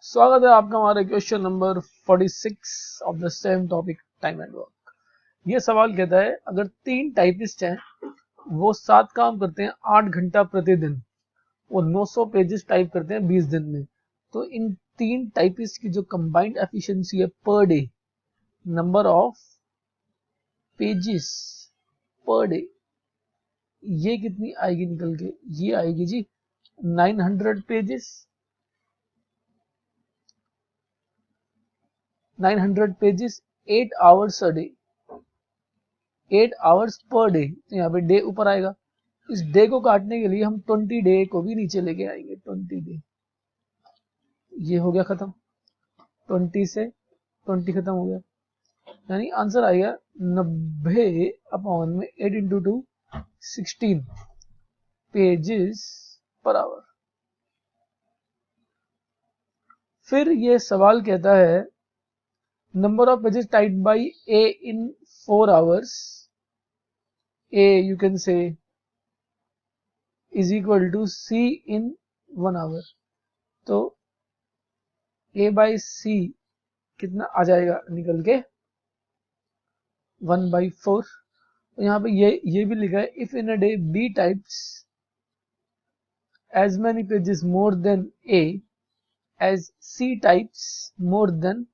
स्वागत है आपका हमारे question number 46 of the same topic time and work. ये सवाल कहता है अगर 3 टाइपिस्ट हैं, वो 7 काम करते हैं 8 घंटा प्रतिदिन, वो 900 पेजेस टाइप करते हैं 20 दिन में, तो इन 3 टाइपिस्ट की जो कंबाइंड एफिशिएंसी है per day, number of pages per day, ये कितनी आएगी निकल के? ये आएगी जी 900 pages. 900 pages 8 hours a day, 8 hours per day, तो यहाँ पे डे ऊपर आएगा। इस डे को काटने के लिए हम 20 डे को भी नीचे लेके आएंगे। 20 डे, ये हो गया खत्म, 20 से 20 खत्म हो गया, यानी आंसर आएगा 90 अपॉन में 8 इंटू 2 16 पेजेस पर आवर। फिर ये सवाल कहता है number of pages typed by A in 4 hours, A you can say is equal to C in 1 hour. तो ए बाई सी कितना आ जाएगा निकल के 1/4। तो यहाँ पे ये भी लिखा है if in a day B types as many pages more than A as C types more than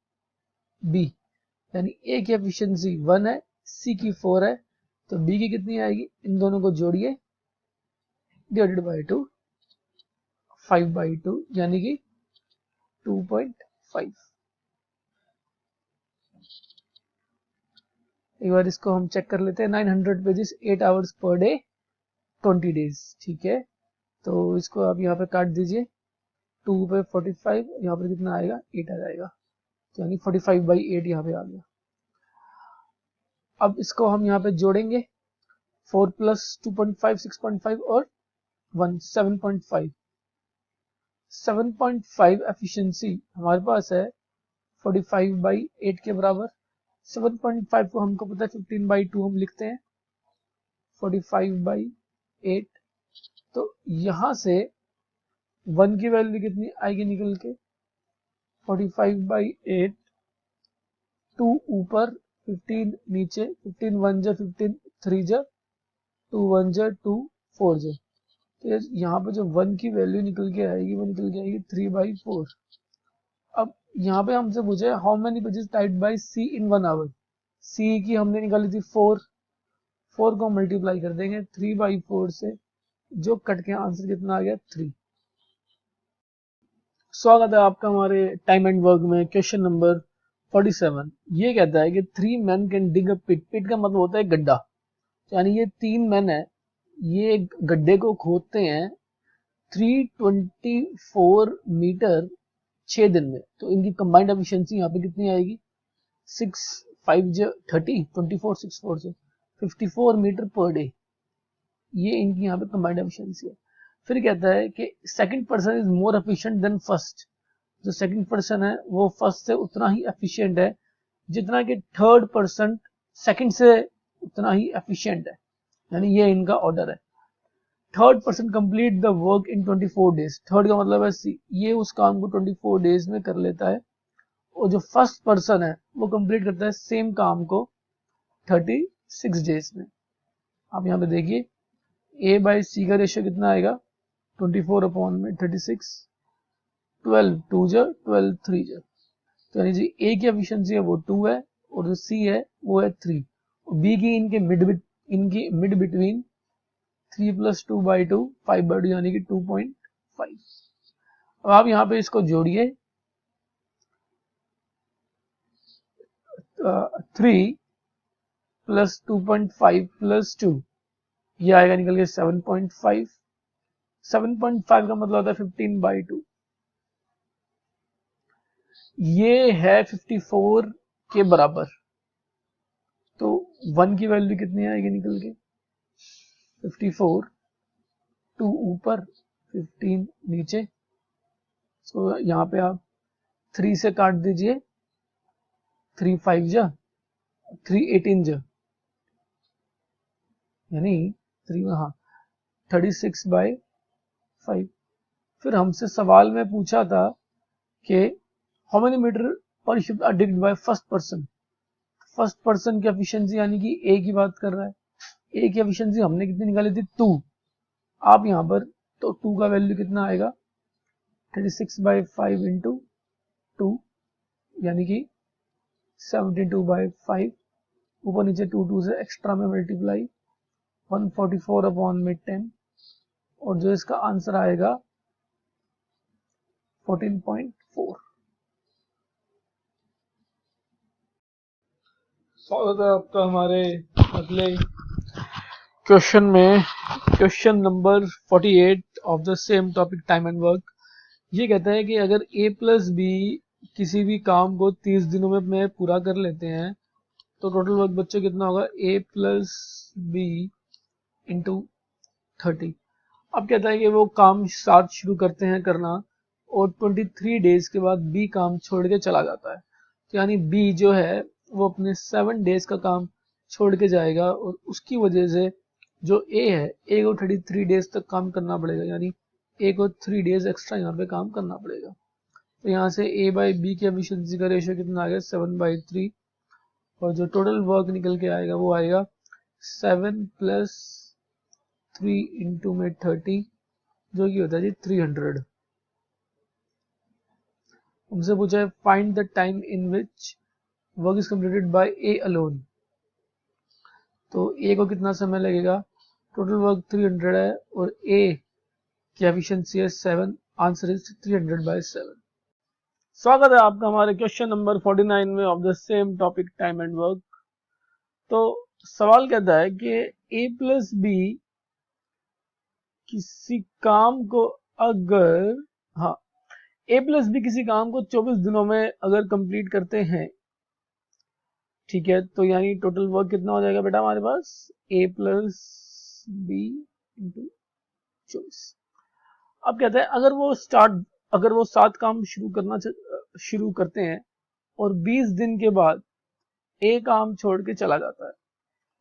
B, यानी ए की एफिशिएंसी 1 है, सी की 4 है, तो बी की कितनी आएगी? इन दोनों को जोड़िए, डिवाइडेड बाई 2, 5/2 यानी कि 2.5। एक बार इसको हम चेक कर लेते हैं। 900 pages 8 hours per day 20 days, ठीक है। तो इसको आप यहाँ पे काट दीजिए, 2 पे 45, यहाँ पर कितना आएगा? 8 आ जाएगा, तो यानी 45/8 यहाँ पे आ गया। अब इसको हम यहाँ पे जोड़ेंगे, 4 प्लस 2.5 6.5 और 1 7.5। 7.5 एफिशिएंसी हमारे पास है 45/8 के बराबर। 7.5 को हमको पता है 15/2 हम लिखते हैं, 45/8। तो यहां से 1 की वैल्यू कितनी आएगी निकल के? 45/8, 2 ऊपर 15 नीचे, 15 1 जा 15 3 जा 2 1 जा 2 4 जा, तो यहाँ पे जो 1 की वैल्यू निकल के आएगी वो निकल के आएगी 3/4। अब यहाँ पे हमसे पूछा है how many pages typed by C in 1 hour. C की हमने निकाली थी 4 को मल्टीप्लाई कर देंगे 3/4 से, जो कट के आंसर कितना आ गया? 3। स्वागत है आपका हमारे टाइम एंड वर्क में क्वेश्चन नंबर 47। ये कहता है कि 3 men कैन डिग अ पिट। पिट का मतलब होता है गड्ढा, यानी ये 3 men है, ये गड्ढे को खोदते हैं 324 मीटर 6 दिन में। तो इनकी कंबाइंड एफिशिएंसी यहाँ पे कितनी आएगी? 6 5 30, 24 6 4 से 54 मीटर पर डे, ये इनकी यहाँ पे कंबाइंड एफिशिएंसी है। फिर कहता है कि second person is more efficient then first. जो सेकंड पर्सन है वो फर्स्ट से उतना ही एफिशिएंट है जितना कि थर्ड पर्सन सेकंड से उतना ही एफिशिएंट है, यानी ये इनका ऑर्डर है। Third person complete the work in 24 days. Third का मतलब है ये उस काम को 24 डेज में कर लेता है, और जो फर्स्ट पर्सन है वो कंप्लीट करता है सेम काम को 36 डेज में। आप यहाँ पे देखिए ए बाई सी का रेशियो कितना आएगा? 24 अपॉन में 36, 12 2 जा 12 3 जा, तो यानी जी ए की एफिशिएंसी है वो 2 है, और जो सी है वो है 3, और बी की इनके मिड बिटवीन 3 प्लस 2/2 5/2 यानी कि 2.5। अब आप यहाँ पे इसको जोड़िए, 3 प्लस 2.5 प्लस 2, ये आएगा निकल के 7.5। 7.5 का मतलब होता है 15/2, ये है 54 के बराबर। तो 1 की वैल्यू कितनी आएगी निकल के? 54, 2 ऊपर 15 नीचे, तो यहाँ पे आप 3 से काट दीजिए, 3 5 जा 3 18 जा, यानी 3 हाँ 36/5। फिर हमसे सवाल में पूछा था कि how many meter per shift are digged by first person की एफिशिएंसी यानी कि ए की बात कर रहा है। ए की एफिशिएंसी हमने कितनी निकाली थी 2। आप यहाँ पर तो 2 का वैल्यू कितना आएगा 36/5 इंटू 2 यानी कि 72/5, ऊपर नीचे 2 से एक्स्ट्रा में मल्टीप्लाई 144/10 और जो इसका आंसर आएगा 14.4। स्वागत है आपका हमारे अगले क्वेश्चन में, question number 48 of the same topic time and work. ये कहता है कि अगर a प्लस बी किसी भी काम को 30 दिनों में पूरा कर लेते हैं तो टोटल वर्क बच्चों कितना होगा a प्लस बी इंटू 30। अब कहता है कि वो काम 7 शुरू करते हैं करना और 23 डेज के बाद b काम छोड़ के चला जाता है। तो यानी b जो है वो अपने 7 डेज का काम छोड़ के जाएगा और उसकी वजह से जो a है a को 33 डेज तक काम करना पड़ेगा, यानी a को 3 डेज एक्स्ट्रा यहाँ पे काम करना पड़ेगा। तो यहाँ से a बाई बी की एफिशिएंसी का रेशियो कितना आ गया 7/3 और जो टोटल वर्क निकल के आएगा वो आएगा 7 प्लस 3 इंटू में 30 जो कि होता है जी 300। हमसे पूछा है find the time in which work is completed by A alone. तो ए को कितना समय लगेगा, टोटल वर्क 300 है और ए की एफिशिएंसी है 7, आंसर इज 300/7। स्वागत है आपका हमारे क्वेश्चन नंबर 49 में of the same topic time and work. तो सवाल कहता है कि a प्लस बी किसी काम को अगर a प्लस बी किसी काम को 24 दिनों में अगर कंप्लीट करते हैं, ठीक है, तो यानी टोटल वर्क कितना हो जाएगा बेटा हमारे पास a प्लस बी इंटू 24। अब कहते हैं अगर वो 7 काम शुरू करते हैं और 20 दिन के बाद a काम छोड़ के चला जाता है,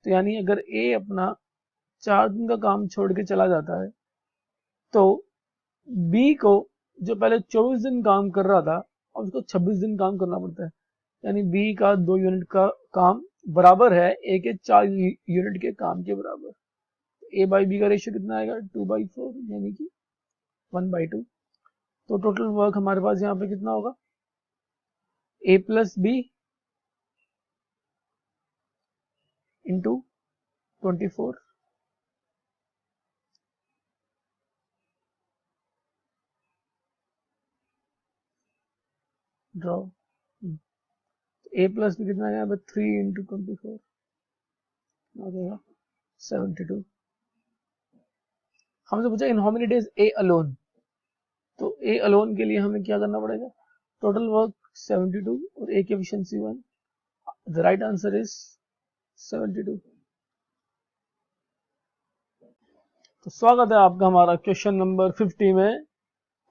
तो यानी अगर a अपना 4 दिन का काम छोड़ के चला जाता है तो b को जो पहले 24 दिन काम कर रहा था अब उसको 26 दिन काम करना पड़ता है, यानी b का 2 यूनिट का काम बराबर है a के 4 यूनिट के काम के बराबर। a बाई बी का रेशियो कितना आएगा 2/4 यानी कि 1/2। तो टोटल वर्क हमारे पास यहाँ पे कितना होगा a plus B into 24 draw. a plus B कितना आएगा 3 इंटू 24 आ जाएगा 72। हमसे पूछा in how many days A alone, तो ए अलोन के लिए हमें क्या करना पड़ेगा, टोटल वर्क 72 और ए की efficiency 1, the right answer is 72। तो स्वागत है आपका हमारा क्वेश्चन नंबर 50 में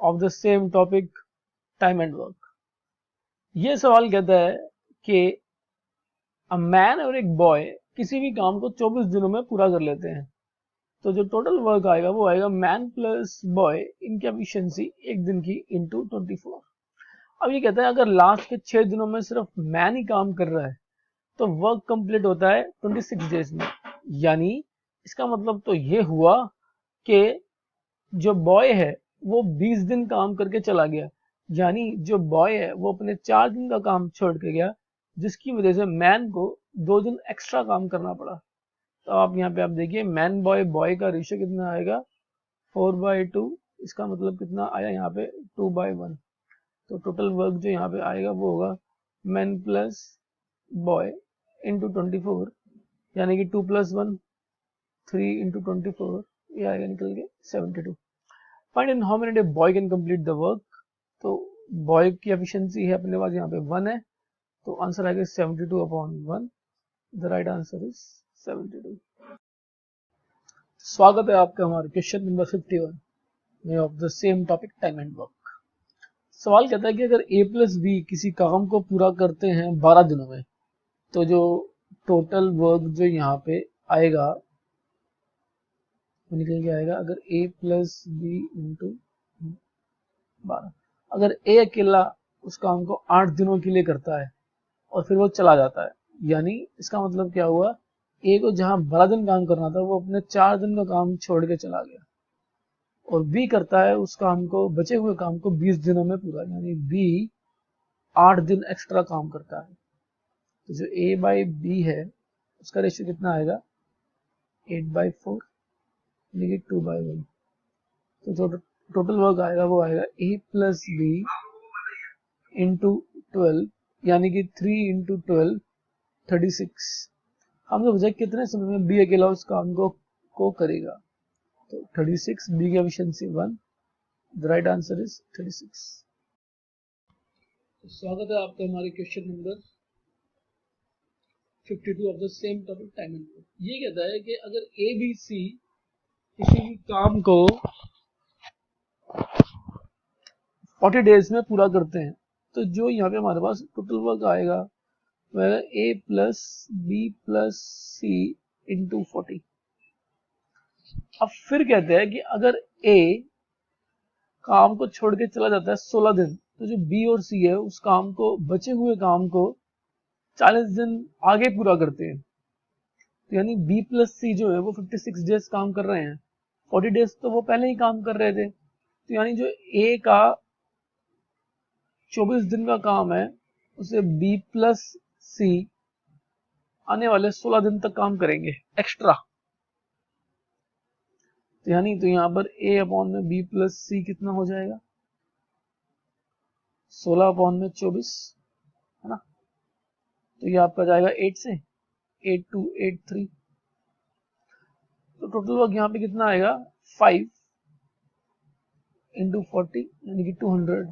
of the same topic time and work. ये सवाल कहता है कि अ मैन और एक बॉय किसी भी काम को 24 दिनों में पूरा कर लेते हैं, तो जो टोटल वर्क आएगा वो आएगा मैन प्लस बॉय इनकी एफिशिएंसी एक दिन की इंटू 24। अब ये कहता है अगर लास्ट के 6 दिनों में सिर्फ मैन ही काम कर रहा है तो वर्क कंप्लीट होता है 26 डेज में, यानी इसका मतलब तो ये हुआ कि जो बॉय है वो 20 दिन काम करके चला गया, यानी जो बॉय है वो अपने 4 दिन का काम छोड़ के गया जिसकी वजह से मैन को 2 दिन एक्स्ट्रा काम करना पड़ा। तो आप यहाँ पे आप देखिए मैन बॉय का रेशियो कितना आएगा 4/2, इसका मतलब कितना आया यहाँ पे 2/1। तो टोटल वर्क जो यहाँ पे आएगा वो होगा मैन प्लस बॉय इंटू 24 यानी कि 2 + 1 3 इंटू 24 ये आएगा निकल के 72। Find in how many day boy can complete the work. तो बॉय की एफिशिएंसी है अपने पास यहाँ पे 1 है, तो आंसर आएगा 72/1, द राइट आंसर इज 72। स्वागत है आपका हमारे क्वेश्चन नंबर 51 में of the same topic time and work. सवाल कहता है कि अगर a प्लस बी किसी काम को पूरा करते हैं 12 दिनों में तो जो टोटल वर्क जो यहाँ पे आएगा वो निकल के आएगा अगर a प्लस बी इंटू 12। अगर a अकेला उस काम को 8 दिनों के लिए करता है और फिर वो चला जाता है। यानी इसका मतलब क्या हुआ, ए को जहां 12 दिन काम करना था वो अपने 4 दिन का काम छोड़ के चला गया, और बी करता है उस काम को, बचे हुए काम को 20 दिनों में पूरा, यानी बी 8 दिन एक्स्ट्रा काम करता है। तो जो ए बाई बी है उसका रेशियो कितना आएगा, 8/4 यानी कि 2/1। तो टोटल वर्क आएगा वो आएगा ए प्लस बी इंटू 12 यानी कि 3 इंटू 12 36। हमने पूछा कितने समय में बी अकेला उस काम को करेगा, तो 36, बी की efficiency 1, the right answer is 36। तो स्वागत है आपका हमारे question number 52 of the same topic time and work. ये कहता है कि अगर ए बी सी किसी भी काम को 40 डेज में पूरा करते हैं, तो जो यहाँ पे हमारे पास टोटल वर्क आएगा वह ए प्लस बी प्लस सी इंटू 40। अब फिर कहते हैं कि अगर ए काम को छोड़ के चला जाता है 16 दिन, तो जो बी और सी है उस काम को, बचे हुए काम को 40 दिन आगे पूरा करते हैं। तो यानी बी प्लस सी जो है वो 56 डेज काम कर रहे हैं, 40 डेज तो वो पहले ही काम कर रहे थे। तो यानी जो ए का 24 दिन का काम है उसे बी प्लस सी आने वाले 16 दिन तक काम करेंगे एक्स्ट्रा। तो यानी तो यहां पर ए अपॉन में बी प्लस सी कितना हो जाएगा, 16 अपॉन में 24 है ना। तो ये आपका जाएगा 8 से 8 2 8 3। तो टोटल वर्क यहाँ पे कितना आएगा, 5 इंटू 40 यानी कि 200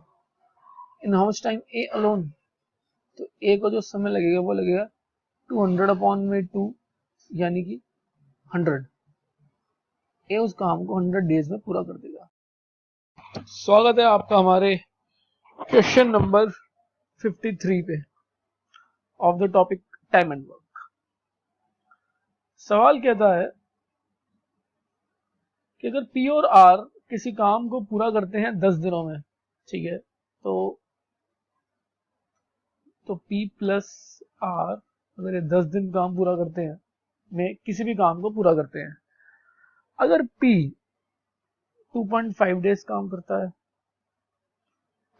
in how much time A alone. तो ए को जो समय लगेगा वो लगेगा 200 अपॉन में 2 यानी कि 100। ए उस काम को 100 डेज में पूरा कर देगा। स्वागत है आपका हमारे क्वेश्चन नंबर 53 पे of the topic time and work. सवाल कहता है कि अगर पी और आर किसी काम को पूरा करते हैं 10 दिनों में, ठीक है, तो पी प्लस आर अगर ये 10 दिन काम पूरा करते हैं, में किसी भी काम को पूरा करते हैं, अगर पी 2.5 डेज काम करता है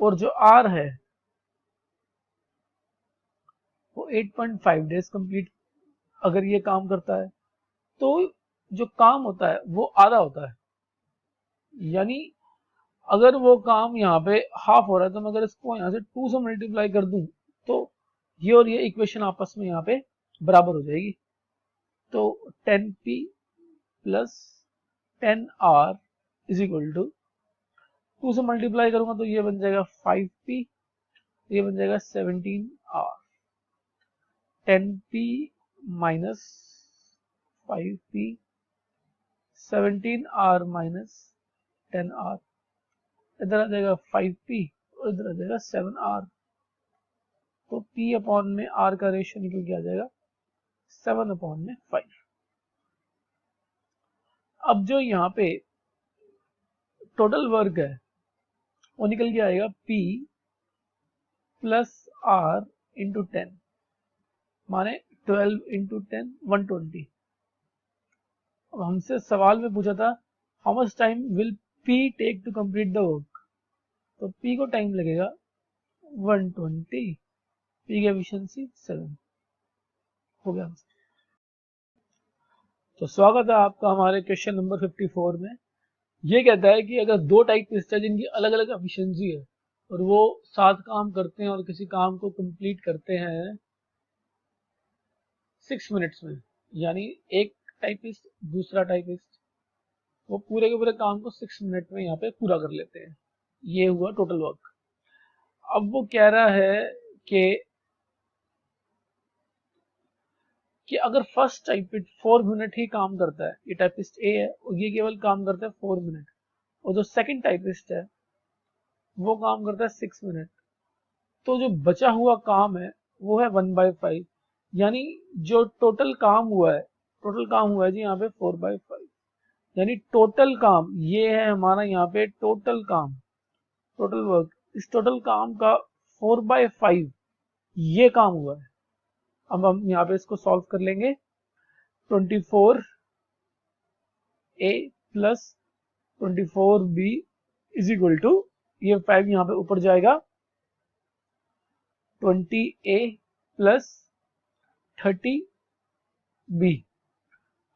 और जो आर है वो 8.5 डेज कंप्लीट अगर ये काम करता है, तो जो काम होता है वो आधा होता है। यानी अगर वो काम यहाँ पे हाफ हो रहा है, तो मैं अगर इसको यहाँ से 2 से मल्टीप्लाई कर दूं तो ये और ये इक्वेशन आपस में यहाँ पे बराबर हो जाएगी। तो 10p plus 10r is equal to 2 से मल्टीप्लाई करूंगा तो ये बन जाएगा 5p, ये बन जाएगा 17r। 10p minus 5p 17r minus 10r, इधर आ जाएगा 5p और इधर आ जाएगा 7r। तो p अपॉन में r का रेशियो निकल के आ जाएगा 7 अपॉन में 5। अब जो यहाँ पे टोटल वर्क है वो निकल के आएगा p प्लस r इंटू 10 माने 12 इंटू 10 120। अब हमसे सवाल में पूछा था how much time will p take to complete the work, तो p को टाइम लगेगा 120, p की एफिशिएंसी 7 हो गया। तो स्वागत है आपका हमारे क्वेश्चन नंबर 54 में। ये कहता है कि अगर दो टाइपिस्ट है जिनकी अलग अलग एफिशिएंसी है और वो साथ काम करते हैं और किसी काम को कंप्लीट करते हैं 6 मिनट्स में, यानी एक टाइपिस्ट दूसरा टाइपिस्ट वो पूरे के पूरे काम को 6 मिनट में यहाँ पे पूरा कर लेते हैं। ये हुआ टोटल वर्क। अब वो कह रहा है कि अगर फर्स्ट टाइपिस्ट 4 मिनट ही काम करता है, ये टाइपिस्ट ए है और ये केवल काम करता है 4 मिनट, और जो सेकंड टाइपिस्ट है वो काम करता है 6 मिनट, तो जो बचा हुआ काम है वो है 1/5, यानी जो टोटल काम हुआ है जी यहाँ पे 4/5, यानी टोटल काम ये है हमारा यहाँ पे टोटल काम, टोटल वर्क, इस टोटल काम का 4/5 ये काम हुआ है। अब हम यहाँ पे इसको सॉल्व कर लेंगे। 24a plus 24b is equal to, ये 5 यहाँ पे ऊपर जाएगा, 20a प्लस 30b।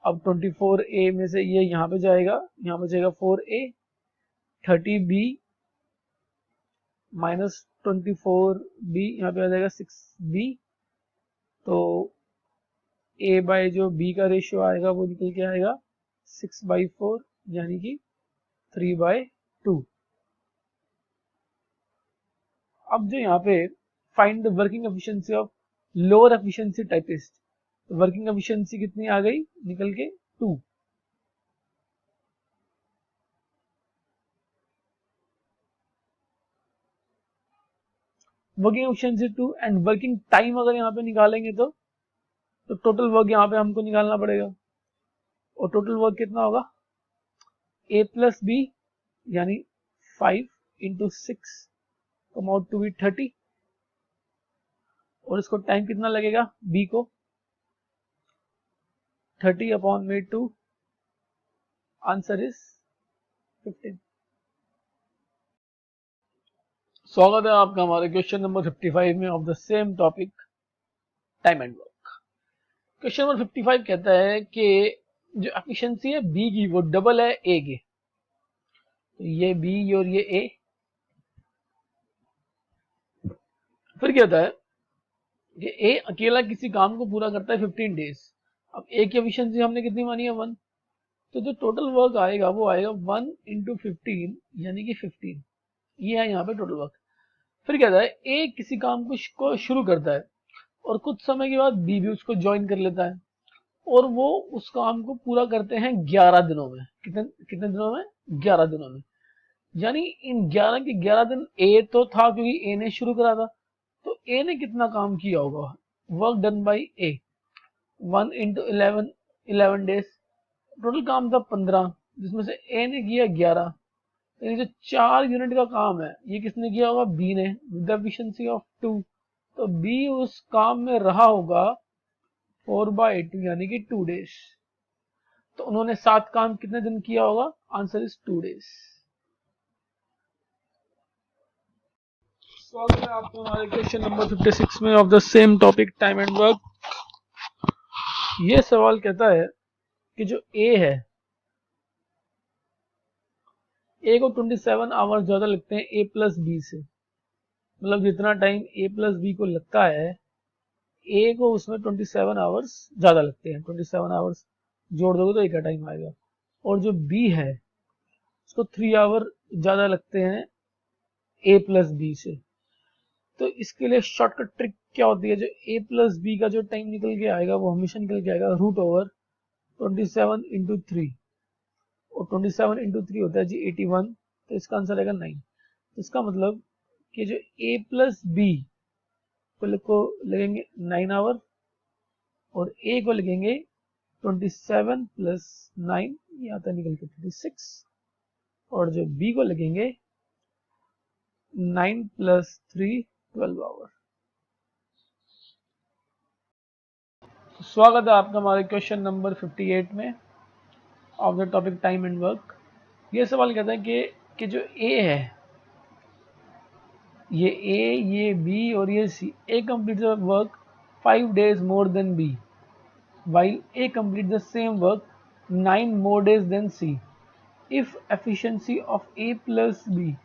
अब 24a में से ये यहाँ पे जाएगा, यहाँ पे जाएगा 4a, 30b माइनस 24b यहाँ पे आ जाएगा 6b। तो a बाय जो b का रेशियो आएगा वो निकल के आएगा 6/4 यानी कि 3/2। अब जो यहाँ पे find the working efficiency of lower efficiency typist, working efficiency कितनी आ गई निकल के 2। Working efficiency 2 and working time अगर यहाँ पे निकालेंगे तो टोटल वर्क यहाँ पे हमको निकालना पड़ेगा, और टोटल वर्क कितना होगा a प्लस बी यानी 5 into 6 come out to be 30, और इसको टाइम कितना लगेगा b को 30/2, आंसर इज 15। स्वागत है आपका हमारे क्वेश्चन नंबर 55 में of the same topic time and work. Question number 55 कहता है कि जो एफिशिएंसी है बी की वो डबल है ए के, तो ये बी और ये ए। फिर क्या होता है कि ए अकेला किसी काम को पूरा करता है 15 डेज। अब ए की एफिशिएंसी हमने कितनी मानी है 1, तो जो टोटल वर्क आएगा वो आएगा 1 इंटू 15 यानी कि 15, ये है यहाँ पे टोटल वर्क। फिर क्या होता है ए किसी काम को शुरू करता है और कुछ समय के बाद बी भी उसको ज्वाइन कर लेता है, और वो उस काम को पूरा करते हैं 11 दिनों में। कितने दिनों में 11 दिनों में, यानी इन 11 के 11 दिन ए तो था क्योंकि ए ने शुरू करा था, तो ए ने कितना काम किया होगा, work done by A 1 into 11 days, total काम था 15 जिसमें से ए ने किया 11, यानी जो 4 यूनिट का काम है ये किसने किया होगा बी ने विद एफिशिएंसी ऑफ 2, तो बी उस काम में रहा होगा 4/2 यानी कि 2 डेज। तो उन्होंने 7 काम कितने दिन किया होगा, आंसर इज 2 डेज। स्वागत है आपको हमारे क्वेश्चन नंबर 56 में of the same topic time and work. ये सवाल कहता है कि जो ए है, ए को 27 आवर्स ज्यादा लगते हैं ए प्लस बी से, मतलब जितना टाइम ए प्लस बी को लगता है ए को उसमें 27 आवर्स ज्यादा लगते हैं। 27 आवर्स जोड़ दोगे तो एक का टाइम आएगा, और जो बी है उसको 3 आवर ज्यादा लगते हैं ए प्लस बी से। तो इसके लिए शॉर्टकट ट्रिक क्या होती है, जो ए प्लस बी का जो टाइम निकल के आएगा वो हमेशा निकल के आएगा रूट ओवर 27 इंटू 3, और 27 इंटू 3 होता है जी 81, तो इसका आंसर आएगा 9। तो इसका मतलब कि जो a प्लस बी को लगेंगे 9 आवर, और a को लगेंगे 27 प्लस 9, ये आता है निकल के 36, और जो b को लगेंगे 9 प्लस 3 12 आवर। स्वागत है आपका हमारे क्वेश्चन नंबर 58 में of the topic time and work. ये सवाल कहता है कि जो ए है, ये ए, ये बी और ये C, A complete the work 5 days more than B, while A complete the same work 9 more days than C. If efficiency of A plus B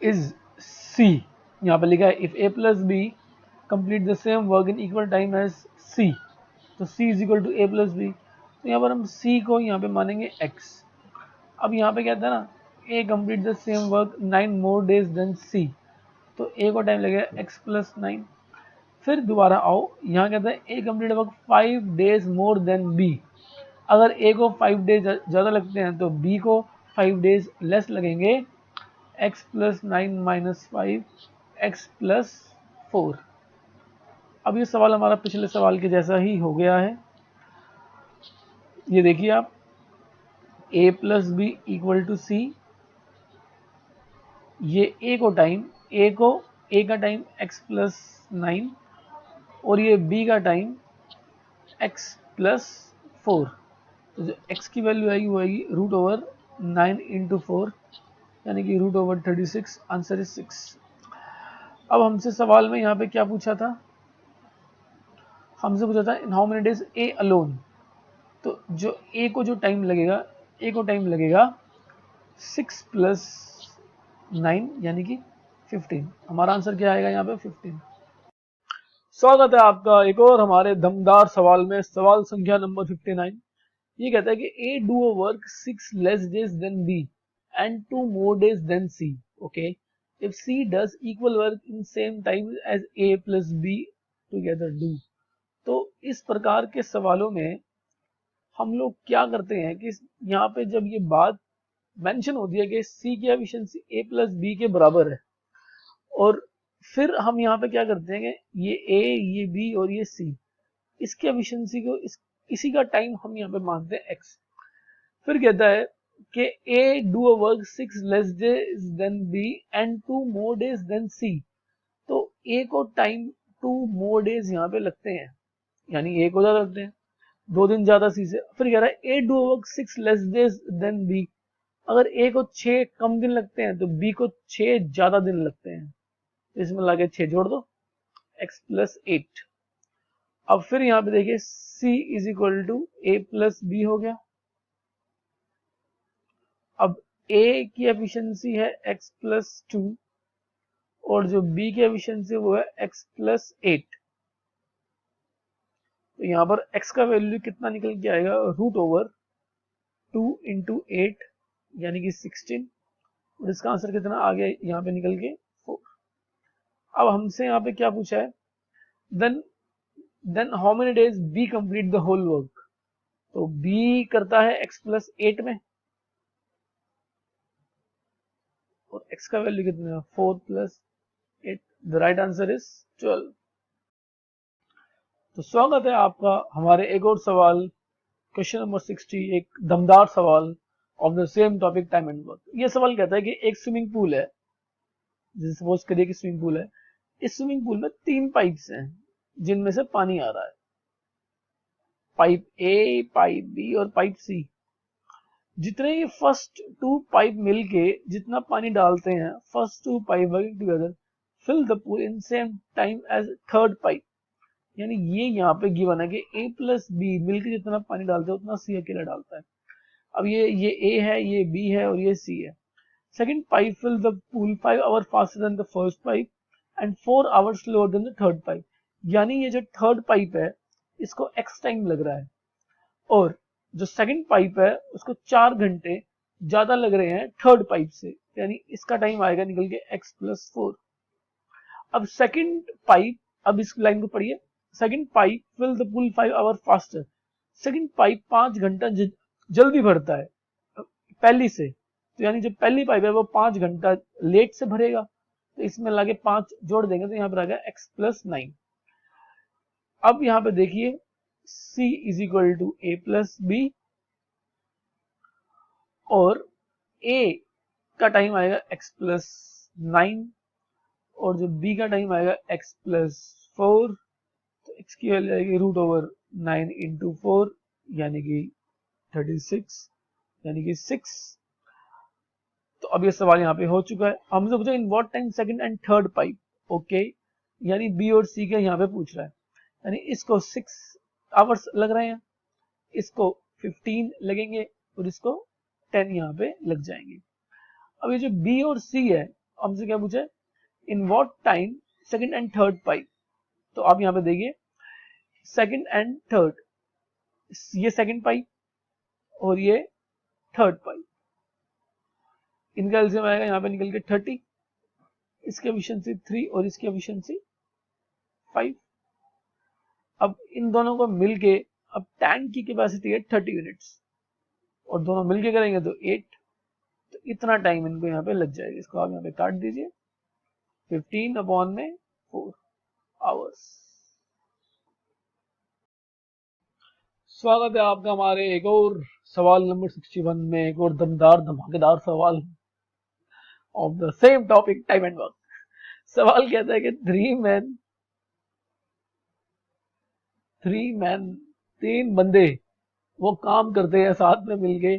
is C, यहाँ पे लिखा है if A plus B complete the same work in equal time as C, तो C is equal to A plus B, तो यहाँ पर हम C को यहाँ पे मानेंगे X। अब यहाँ पे क्या था ना, A complete the same work 9 more days than C, तो A को टाइम लगेगा x प्लस 9। फिर दोबारा आओ, यहाँ कहता है A complete work 5 days more than B, अगर A को 5 डेज ज़्यादा लगते हैं तो B को 5 डेज लेस लगेंगे, x plus 9 minus 5 x plus 4। अब ये सवाल हमारा पिछले सवाल के जैसा ही हो गया है। ये देखिए आप, A plus B equal to C, ये ए को टाइम ए का टाइम x+9 और ये बी का टाइम x+4। तो जो x की वैल्यू आएगी वो आएगी √9 × 4 यानी कि √36। Answer is 6। अब हमसे सवाल में यहाँ पे क्या पूछा था, हमसे पूछा था in how many days A alone. तो जो ए को टाइम लगेगा 6+9 यानी कि 15। हमारा आंसर क्या आएगा यहाँ पे 15। स्वागत है आपका एक और हमारे दमदार सवाल में, सवाल संख्या नंबर 59। ये कहता है कि A do a work 6 less days than B and 2 more days than C. Okay, if C does equal work in same time as A plus B together do. तो इस प्रकार के सवालों में हम लोग क्या करते हैं कि यहाँ पे जब ये बात मेंशन होती है कि सी की एफिशिएंसी ए प्लस बी के बराबर है, और फिर हम यहाँ पे क्या करते हैं कि ये ए, ये बी और ये सी, इसकी एफिशिएंसी को इसी का टाइम हम यहाँ पे मानते हैं एक्स। फिर कहता है कि A do a work 6 less days than B and 2 more days than C. तो ए को टाइम 2 मोर डेज यहाँ पे लगते हैं, यानी ए को ज्यादा लगते हैं, 2 दिन ज्यादा सी से। फिर कह रहा है A do a work 6 less days than B. अगर ए को 6 कम दिन लगते हैं तो बी को 6 ज्यादा दिन लगते हैं। इसमें लाके 6 जोड़ दो, x+8। अब फिर यहाँ पे देखिए c is equal to A plus B हो गया। अब a की एफिशिएंसी है x+2 और जो b की एफिशिएंसी वो है x+8। तो यहाँ पर x का वैल्यू कितना निकल के आएगा, √2 × 8 यानी कि 16। और इसका आंसर कितना आ गया यहाँ पे निकल के 4। अब हमसे यहाँ पे क्या पूछा है, then how many days B complete the whole work. तो बी करता है x+8 में, और x का वैल्यू कितना है 4+8। The right answer is 12। तो स्वागत है आपका हमारे एक और सवाल, क्वेश्चन नंबर 60, एक दमदार सवाल of the same topic time and work. ये सवाल कहता है कि एक स्विमिंग पूल है, जैसे सपोज करिए कि स्विमिंग पूल है। इस स्विमिंग पूल में 3 पाइप्स हैं जिनमें से पानी आ रहा है, पाइप ए, पाइप बी और पाइप सी। जितने ही फर्स्ट 2 पाइप मिलके जितना पानी डालते हैं, first 2 pipe working together fill the pool in same time as third pipe. यानी ये यहाँ पे गिवन है कि ए प्लस बी मिलकर जितना पानी डालते हैं उतना सी अकेला डालता है। अब ये ए है, ये बी है और ये सी है। Second pipe fill the pool 5 hour faster than the first pipe and 4 hour slower than the third pipe. यानी ये जो थर्ड पाइप है इसको एक्स टाइम लग रहा है, और जो सेकंड पाइप है उसको 4 घंटे ज्यादा लग रहे हैं थर्ड पाइप से, यानी इसका टाइम आएगा निकल के x+4। अब सेकंड पाइप, अब इस लाइन को पढ़िए, second pipe fill the pool 5 hour faster. Second pipe 5 घंटा जल्दी भरता है पहली से, तो यानी जो पहली पाइप है वो 5 घंटा लेट से भरेगा। तो इसमें लाके 5 जोड़ देंगे तो यहाँ पर आ गया x+9। अब यहाँ पे देखिए c is equal to A plus B, और a का टाइम आएगा x+9 और जो b का टाइम आएगा x+4। तो x की वैल्यू आएगी √9 × 4 यानी कि 36 यानी कि 6। तो अब ये सवाल यहाँ पे हो चुका है। हमसे पूछा in what time second and third pipe. Okay, यानी बी और सी के यहाँ पे पूछ रहा है, यानी इसको 6 आवर्स लग रहे हैं, इसको 15 लगेंगे और इसको 10 यहाँ पे लग जाएंगे। अब ये जो बी और सी है हमसे क्या पूछा है, in what time second and third pipe. तो आप यहाँ पे देखिए सेकंड एंड थर्ड, ये सेकंड पाइप और ये थर्ड पाइप, इनका एलसीएम आएगा यहाँ पे निकल के 30, इसकी एफिशिएंसी 3 और इसकी एफिशिएंसी 5। अब इन दोनों को मिलके, अब टैंक की कैपेसिटी है 30 यूनिट्स और दोनों मिलके करेंगे तो 8, तो इतना टाइम इनको यहाँ पे लग जाएगा। इसको आप यहाँ पे काट दीजिए, 15/4 आवर्स। स्वागत है आपका हमारे एक और सवाल नंबर 61 में, एक और दमदार धमाकेदार सवाल of the same topic, time and work. सवाल कहता है कि तीन बंदे वो काम करते हैं साथ में मिलके,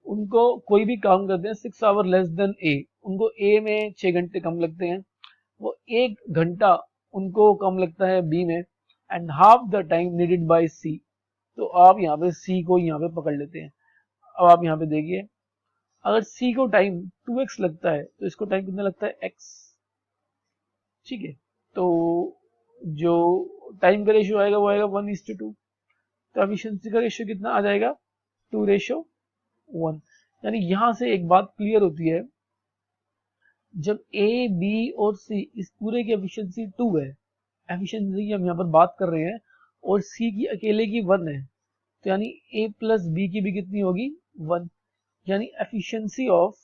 उनको कोई भी काम करते हैं 6 आवर लेस देन ए, उनको ए में 6 घंटे कम लगते हैं, वो 1 घंटा उनको कम लगता है बी में, and half the time needed by C. तो आप यहाँ पे सी को यहाँ पे पकड़ लेते हैं। अब आप यहाँ पे देखिए, अगर सी को टाइम 2x लगता है तो इसको टाइम कितना लगता है x, ठीक है। तो जो टाइम का रेशियो आएगा वो आएगा 1:2। तो एफिशिएंसी का रेशियो कितना आ जाएगा, 2:1। यानी यहां से एक बात क्लियर होती है, जब ए बी और सी इस पूरे की एफिशिएंसी 2 है, एफिशिएंसी की हम यहाँ पर बात कर रहे हैं, और सी की अकेले की 1 है, तो यानी ए प्लस बी की भी कितनी होगी, 1। यानी efficiency of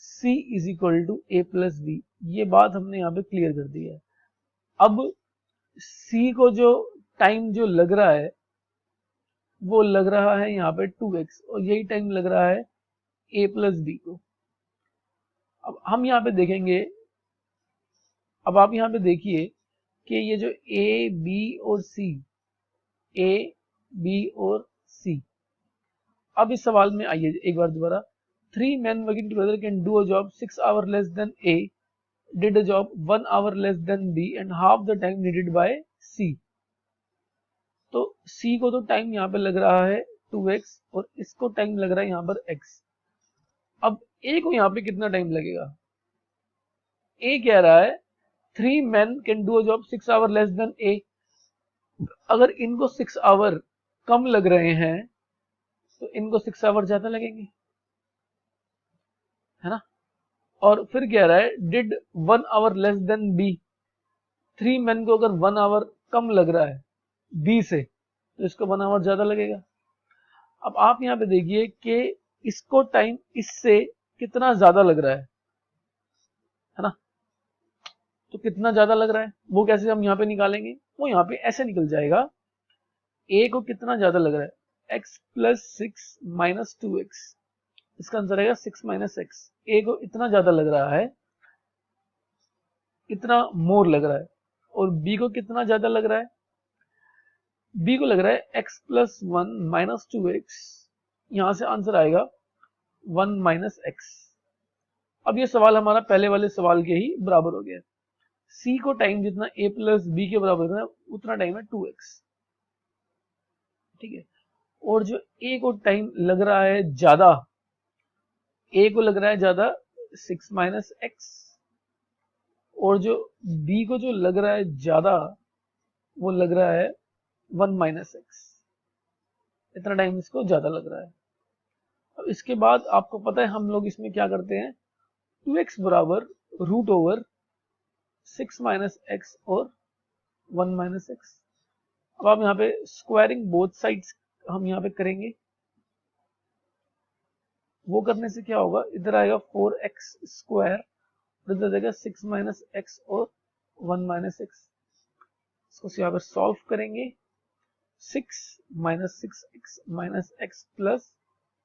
C is equal to A plus B. ये बात हमने यहाँ पे क्लियर कर दी है। अब सी को जो टाइम जो लग रहा है वो लग रहा है यहाँ पे 2x, और यही टाइम लग रहा है a प्लस बी को। अब हम यहाँ पे देखेंगे, अब आप यहाँ पे देखिए कि ये जो a b और c, a b और c, अब इस सवाल में आइए एक बार दोबारा, 3 men working together can do a job 6 hours less than a did a job 1 hour less than b and half the time needed by c। तो c को तो टाइम यहाँ पे लग रहा है 2x, और इसको टाइम लग रहा है यहाँ पर x। अब a को यहाँ पे कितना टाइम लगेगा, a कह रहा है 3 men can do a job 6 hours less than a। अगर इनको 6 आवर कम लग रहे हैं तो इनको 6 आवर ज्यादा लगेंगे, है ना। और फिर कह रहा है did 1 hour less than B, 3 men को अगर 1 आवर कम लग रहा है बी से तो इसको 1 आवर ज्यादा लगेगा। अब आप यहाँ पे देखिए कि इसको टाइम इससे कितना ज्यादा लग रहा है ना। तो कितना ज्यादा लग रहा है वो कैसे हम यहाँ पे निकालेंगे, वो यहाँ पे ऐसे निकल जाएगा, a को कितना ज्यादा लग रहा है, x प्लस 6 माइनस 2x, इसका आंसर आएगा 6 माइनस x। a को इतना ज्यादा लग रहा है, इतना मोर लग रहा है, और b को कितना ज्यादा लग रहा है, b को लग रहा है x प्लस 1 माइनस 2x, यहां से आंसर आएगा 1 माइनस x। अब ये सवाल हमारा पहले वाले सवाल के ही बराबर हो गया। c को टाइम जितना a प्लस b के बराबर है उतना टाइम है 2x, ठीक है। और जो a को टाइम लग रहा है ज्यादा, a को लग रहा है ज्यादा 6 माइनस x, और जो b को जो लग रहा है ज्यादा वो लग रहा है 1 माइनस x, इतना टाइम इसको ज्यादा लग रहा है। अब इसके बाद आपको पता है हम लोग इसमें क्या करते हैं, 2x बराबर रूट ओवर 6 माइनस x और 1 माइनस x। अब आप यहाँ पे स्क्वायरिंग बोथ साइड्स हम यहाँ पे करेंगे, वो करने से क्या होगा, इधर आएगा 4x स्क्वायर, इधर जाएगा 6 माइनस x और 1 माइनस x। इसको यहाँ पे सॉल्व करेंगे, 6 minus 6x minus x plus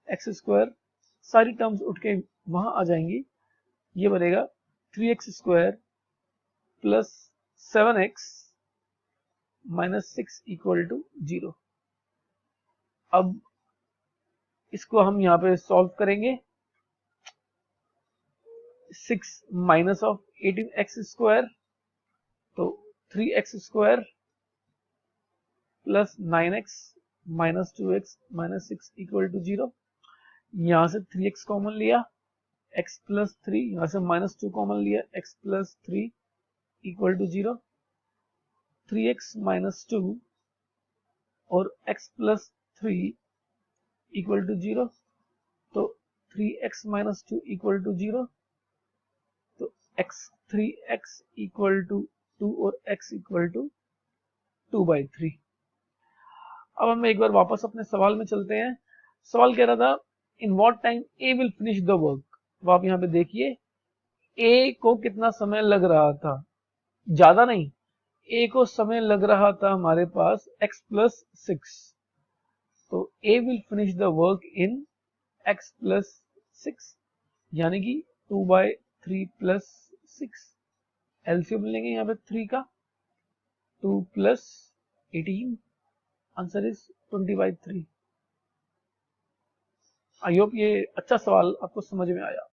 x square, सारी टर्म्स उठ के वहां आ जाएंगी, ये बनेगा 3x square plus 7x minus 6 equal to 0। अब इसको हम यहाँ पे सॉल्व करेंगे, 6 माइनस ऑफ 18x स्क्वायर, तो 3x square plus 9x minus 2x minus 6 equal to 0। यहां से 3x कॉमन लिया, x प्लस 3, यहां से माइनस 2 कॉमन लिया, x plus 3 equal to 0। 3x minus 2 और x प्लस 3 इक्वल टू 0, तो 3x माइनस 2 इक्वल टू 0, तो x 3x इक्वल टू 2 और x इक्वल टू 2/3। अब हम एक बार वापस अपने सवाल में चलते हैं। सवाल कह रहा था in what time A will finish the work. अब आप यहाँ पे देखिए ए को कितना समय लग रहा था, ज्यादा नहीं, ए को समय लग रहा था हमारे पास x प्लस 6, तो A will finish the work in x plus 6, यानी कि 3 प्लस 6, एलसीएम लेंगे यहाँ पे 3 का, 2 plus 18, answer is 20/3। I hope ये अच्छा सवाल आपको समझ में आया।